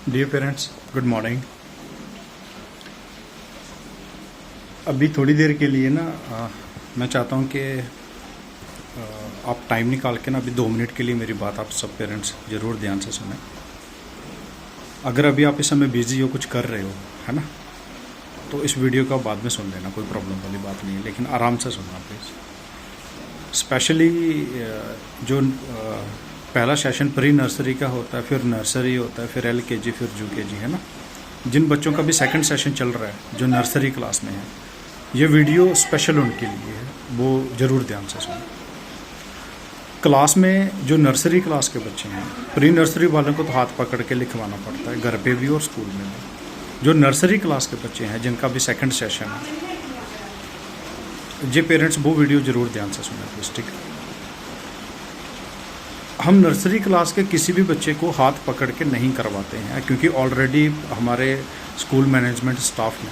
Dear parents, good morning. अभी थोड़ी देर के लिए ना मैं चाहता हूँ कि आप टाइम निकाल के ना अभी 2 मिनट के लिए मेरी बात आप सब पेरेंट्स ज़रूर ध्यान से सुनें। अगर अभी आप इस समय बिज़ी हो, कुछ कर रहे हो, है ना, तो इस वीडियो को बाद में सुन लेना, कोई प्रॉब्लम वाली बात नहीं है, लेकिन आराम से सुनना प्लीज़। स्पेशली जो पहला सेशन प्री नर्सरी का होता है, फिर नर्सरी होता है, फिर LKG, फिर UKG, है ना। जिन बच्चों का भी सेकंड सेशन चल रहा है, जो नर्सरी क्लास में है, ये वीडियो स्पेशल उनके लिए है, वो ज़रूर ध्यान से सुनें। क्लास में जो नर्सरी क्लास के बच्चे हैं, प्री नर्सरी वालों को तो हाथ पकड़ के लिखवाना पड़ता है, घर पे भी और स्कूल में भी। जो नर्सरी क्लास के बच्चे हैं, जिनका भी सेकंड सेशन है, ये पेरेंट्स वो वीडियो ज़रूर ध्यान से सुनें प्लीज़, ठीक है। हम नर्सरी क्लास के किसी भी बच्चे को हाथ पकड़ के नहीं करवाते हैं, क्योंकि ऑलरेडी हमारे स्कूल मैनेजमेंट स्टाफ में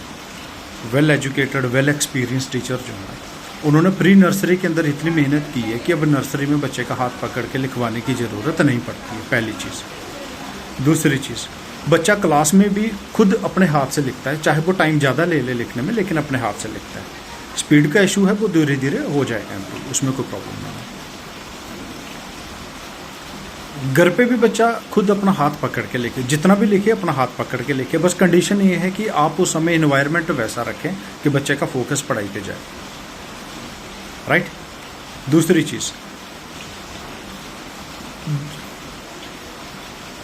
well educated, well experience teacher जो हैं, उन्होंने प्री नर्सरी के अंदर इतनी मेहनत की है कि अब नर्सरी में बच्चे का हाथ पकड़ के लिखवाने की ज़रूरत नहीं पड़ती है, पहली चीज़। दूसरी चीज़, बच्चा क्लास में भी खुद अपने हाथ से लिखता है, चाहे वो टाइम ज़्यादा ले लिखने में, लेकिन अपने हाथ से लिखता है। स्पीड का इशू है, वो धीरे धीरे हो जाएगा इम्प्रूव, उसमें कोई प्रॉब्लम नहीं है। घर पे भी बच्चा खुद अपना हाथ पकड़ के लिखे, जितना भी लिखे अपना हाथ पकड़ के लिखे। बस कंडीशन ये है कि आप उस समय इन्वायरमेंट वैसा रखें कि बच्चे का फोकस पढ़ाई पे जाए, राइट। दूसरी चीज़,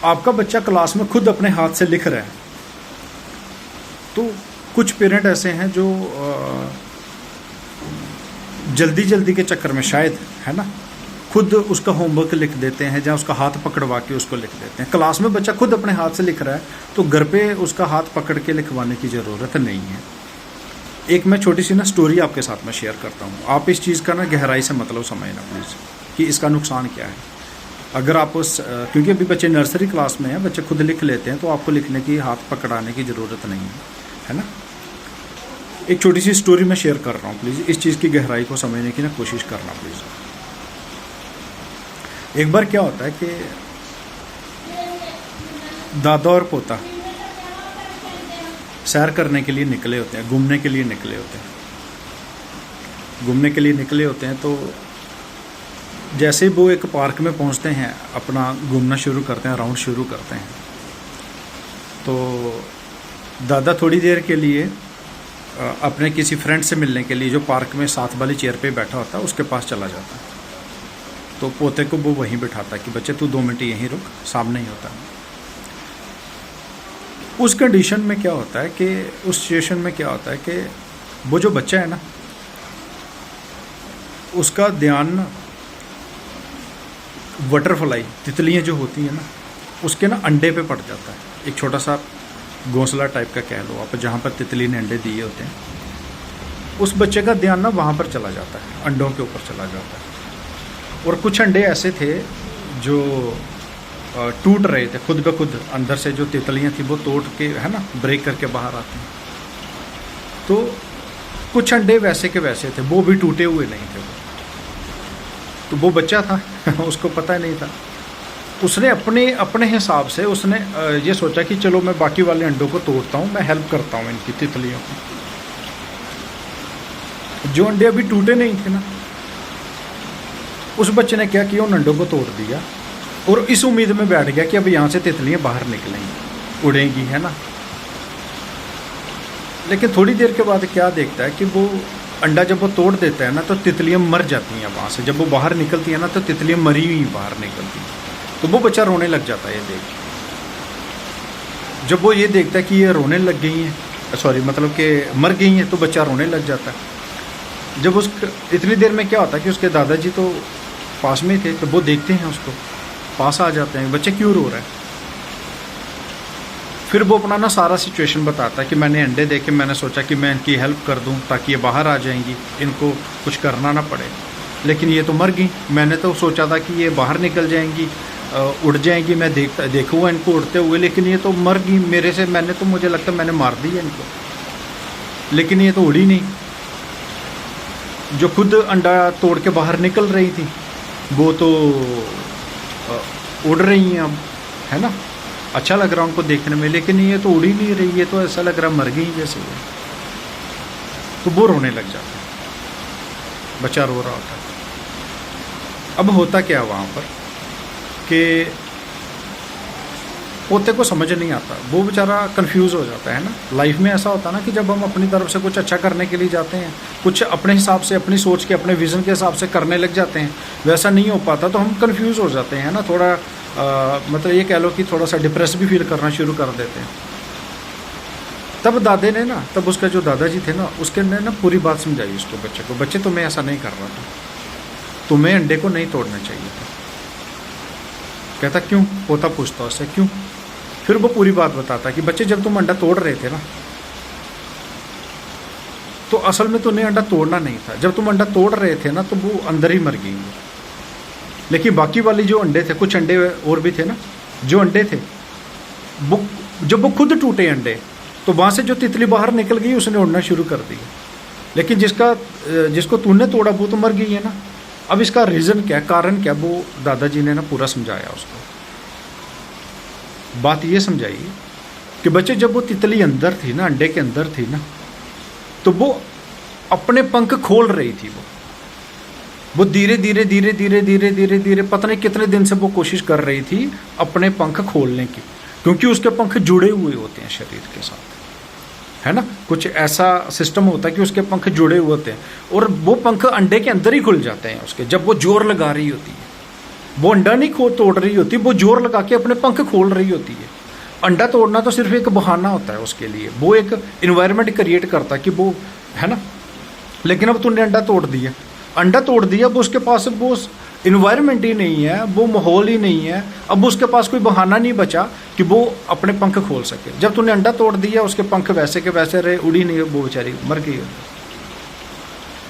आपका बच्चा क्लास में खुद अपने हाथ से लिख रहा है, तो कुछ पेरेंट ऐसे हैं जो जल्दी जल्दी के चक्कर में शायद, है ना, खुद उसका होमवर्क लिख देते हैं, या उसका हाथ पकड़वा के उसको लिख देते हैं। क्लास में बच्चा खुद अपने हाथ से लिख रहा है, तो घर पे उसका हाथ पकड़ के लिखवाने की ज़रूरत नहीं है। एक मैं छोटी सी ना स्टोरी आपके साथ में शेयर करता हूँ, आप इस चीज़ का ना गहराई से मतलब समझना प्लीज़ कि इसका नुकसान क्या है। अगर आप क्योंकि अभी बच्चे नर्सरी क्लास में हैं, बच्चे खुद लिख लेते हैं, तो आपको लिखने की, हाथ पकड़ाने की ज़रूरत नहीं है ना। एक छोटी सी स्टोरी मैं शेयर कर रहा हूँ, प्लीज़ इस चीज़ की गहराई को समझने की ना कोशिश करना प्लीज़। एक बार क्या होता है कि दादा और पोता सैर करने के लिए निकले होते हैं, घूमने के लिए निकले होते हैं। घूमने के लिए निकले होते हैं तो जैसे वो एक पार्क में पहुंचते हैं, अपना घूमना शुरू करते हैं, राउंड शुरू करते हैं, तो दादा थोड़ी देर के लिए अपने किसी फ्रेंड से मिलने के लिए, जो पार्क में साथ वाली चेयर पे बैठा होता है, उसके पास चला जाता है। तो पोते को वो वहीं बिठाता है कि बच्चे तू 2 मिनट यहीं रुक, सामने ही होता है। उस कंडीशन में क्या होता है कि, उस सिचुएशन में क्या होता है कि वो जो बच्चा है ना, उसका ध्यान ना बटरफ्लाई, तितलियाँ जो होती हैं ना, उसके ना अंडे पे पड़ जाता है। एक छोटा सा घोंसला टाइप का कह लो आप, जहाँ पर तितली ने अंडे दिए होते हैं, उस बच्चे का ध्यान ना वहाँ पर चला जाता है, अंडों के ऊपर चला जाता है। और कुछ अंडे ऐसे थे जो टूट रहे थे खुद ब खुद, अंदर से जो तितलियाँ थी वो तोड़ के, है ना, ब्रेक करके बाहर आती हैं। तो कुछ अंडे वैसे के वैसे थे, वो भी टूटे हुए नहीं थे। तो वो बच्चा था उसको पता नहीं था, उसने अपने हिसाब से उसने ये सोचा कि चलो मैं बाकी वाले अंडों को तोड़ता हूँ, मैं हेल्प करता हूँ इनकी तितलियों को। जो अंडे अभी टूटे नहीं थे ना, उस बच्चे ने क्या किया, उन अंडों को तोड़ दिया और इस उम्मीद में बैठ गया कि अब यहाँ से तितलियाँ बाहर निकलेंगी, उड़ेंगी, है ना। लेकिन थोड़ी देर के बाद क्या देखता है कि वो अंडा जब वो तोड़ देता है ना, तो तितलियाँ मर जाती हैं वहाँ से। जब वो बाहर निकलती है ना, तो तितलियाँ मरी हुई बाहर निकलती हैं। तो वो बच्चा रोने लग जाता है ये देख। जब वो ये देखता है कि ये रोने लग गई हैं, सॉरी मतलब कि मर गई हैं, तो बच्चा रोने लग जाता है। जब इतनी देर में क्या होता है कि उसके दादाजी तो पास में थे, तो वो देखते हैं उसको, पास आ जाते हैं, बच्चे क्यों रो रहा है। फिर वो अपना ना सारा सिचुएशन बताता है कि मैंने अंडे देखे, मैंने सोचा कि मैं इनकी हेल्प कर दूं ताकि ये बाहर आ जाएंगी, इनको कुछ करना ना पड़े, लेकिन ये तो मर गई। मैंने तो सोचा था कि ये बाहर निकल जाएंगी, उड़ जाएंगी, मैं देखूँगा इनको उड़ते हुए, लेकिन ये तो मर गई मेरे से। मुझे लगता है मैंने मार दी है इनको, लेकिन ये तो उड़ी नहीं। जो खुद अंडा तोड़ के बाहर निकल रही थी, वो तो उड़ रही हैं अब, है ना। अच्छा लग रहा है उनको देखने में, लेकिन ये तो उड़ ही नहीं रही, ये तो ऐसा लग रहा है मर गई जैसे वो। तो वो रोने लग जाता है, बच्चा रो रहा होता है। अब होता क्या है वहाँ पर कि पोते को समझ नहीं आता, वो बेचारा कंफ्यूज हो जाता है ना। लाइफ में ऐसा होता है ना कि जब हम अपनी तरफ से कुछ अच्छा करने के लिए जाते हैं, कुछ अपने हिसाब से, अपनी सोच के, अपने विज़न के हिसाब से करने लग जाते हैं, वैसा नहीं हो पाता तो हम कंफ्यूज हो जाते हैं ना, थोड़ा मतलब ये कह लो कि थोड़ा सा डिप्रेस भी फील करना शुरू कर देते हैं। तब दादे ने ना, तब उसका जो दादाजी थे ना, उसके ने ना पूरी बात समझाई उसको, बच्चे को, बच्चे तुम्हें ऐसा नहीं कर रहा था, तुम्हें अंडे को नहीं तोड़ना चाहिए था। कहता क्यों? पोता पूछता उससे क्यों? फिर वो पूरी बात बताता कि बच्चे जब तुम अंडा तोड़ रहे थे ना, तो असल में तुम्हें अंडा तोड़ना नहीं था। जब तुम अंडा तोड़ रहे थे ना तो वो अंदर ही मर गई, लेकिन बाकी वाली जो अंडे थे, कुछ अंडे और भी थे ना, जो अंडे थे वो, जब वो खुद टूटे अंडे, तो वहाँ से जो तितली बाहर निकल गई उसने उड़ना शुरू कर दिया। लेकिन जिसको तूने तोड़ा वो तो मर गई है ना। अब इसका रीज़न क्या, कारण क्या, वो दादाजी ने ना पूरा समझाया उसको। बात ये समझाई कि बच्चे जब वो तितली अंदर थी ना, अंडे के अंदर थी ना, तो वो अपने पंख खोल रही थी। वो धीरे धीरे धीरे धीरे धीरे धीरे धीरे पता नहीं कितने दिन से वो कोशिश कर रही थी अपने पंख खोलने की, क्योंकि उसके पंख जुड़े हुए होते हैं शरीर के साथ, है ना। कुछ ऐसा सिस्टम होता है कि उसके पंख जुड़े हुए होते हैं, और वो पंख अंडे के अंदर ही खुल जाते हैं उसके, जब वो जोर लगा रही होती है। वो अंडा नहीं तोड़ रही होती, वो जोर लगा के अपने पंख खोल रही होती है। अंडा तोड़ना तो सिर्फ एक बहाना होता है उसके लिए, वो एक इन्वायरमेंट क्रिएट करता है कि वो, है ना। लेकिन अब तूने अंडा तोड़ दिया, अंडा तोड़ दिया, अब उसके पास वो इन्वायरमेंट ही नहीं है, वो माहौल ही नहीं है, अब उसके पास कोई बहाना नहीं बचा कि वो अपने पंख खोल सके। जब तूने अंडा तोड़ दिया, उसके पंख वैसे के वैसे रहे, उड़ी नहीं, वो बेचारी मर गई।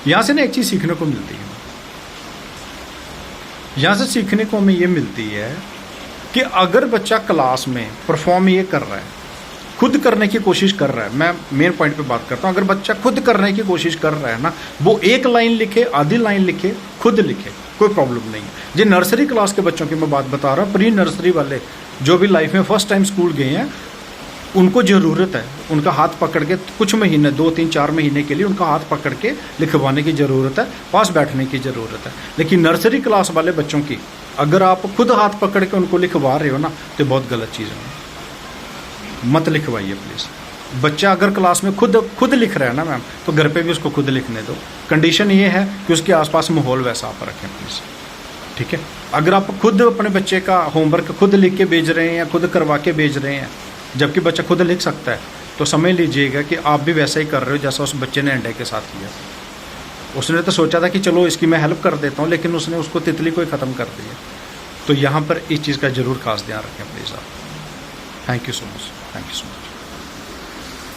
यहाँ से ना एक चीज़ सीखने को मिलती है, यहाँ से सीखने को हमें ये मिलती है कि अगर बच्चा क्लास में परफॉर्म ये कर रहा है, खुद करने की कोशिश कर रहा है, मैं मेन पॉइंट पे बात करता हूँ, अगर बच्चा खुद करने की कोशिश कर रहा है ना, वो एक लाइन लिखे, आधी लाइन लिखे, खुद लिखे, कोई प्रॉब्लम नहीं है। जी नर्सरी क्लास के बच्चों की मैं बात बता रहा हूँ, प्री नर्सरी वाले जो भी लाइफ में फर्स्ट टाइम स्कूल गए हैं, उनको ज़रूरत है उनका हाथ पकड़ के कुछ महीने, 2, 3, 4 महीने के लिए उनका हाथ पकड़ के लिखवाने की ज़रूरत है, पास बैठने की ज़रूरत है। लेकिन नर्सरी क्लास वाले बच्चों की अगर आप खुद हाथ पकड़ के उनको लिखवा रहे हो ना, तो बहुत गलत चीज़ है, मत लिखवाइए प्लीज़। बच्चा अगर क्लास में खुद लिख रहा है ना मैम, तो घर पे भी उसको खुद लिखने दो। कंडीशन ये है कि उसके आसपास माहौल वैसा आप रखें प्लीज़, ठीक है। अगर आप खुद अपने बच्चे का होमवर्क खुद लिख के भेज रहे हैं या खुद करवा के भेज रहे हैं, जबकि बच्चा खुद लिख सकता है, तो समझ लीजिएगा कि आप भी वैसा ही कर रहे हो जैसा उस बच्चे ने अंडे के साथ किया। उसने तो सोचा था कि चलो इसकी मैं हेल्प कर देता हूँ, लेकिन उसने उसको तितली को ही ख़त्म कर दिया। तो यहाँ पर इस चीज़ का ज़रूर खास ध्यान रखें प्लीज़ आप। Thank you so much, thank you so much.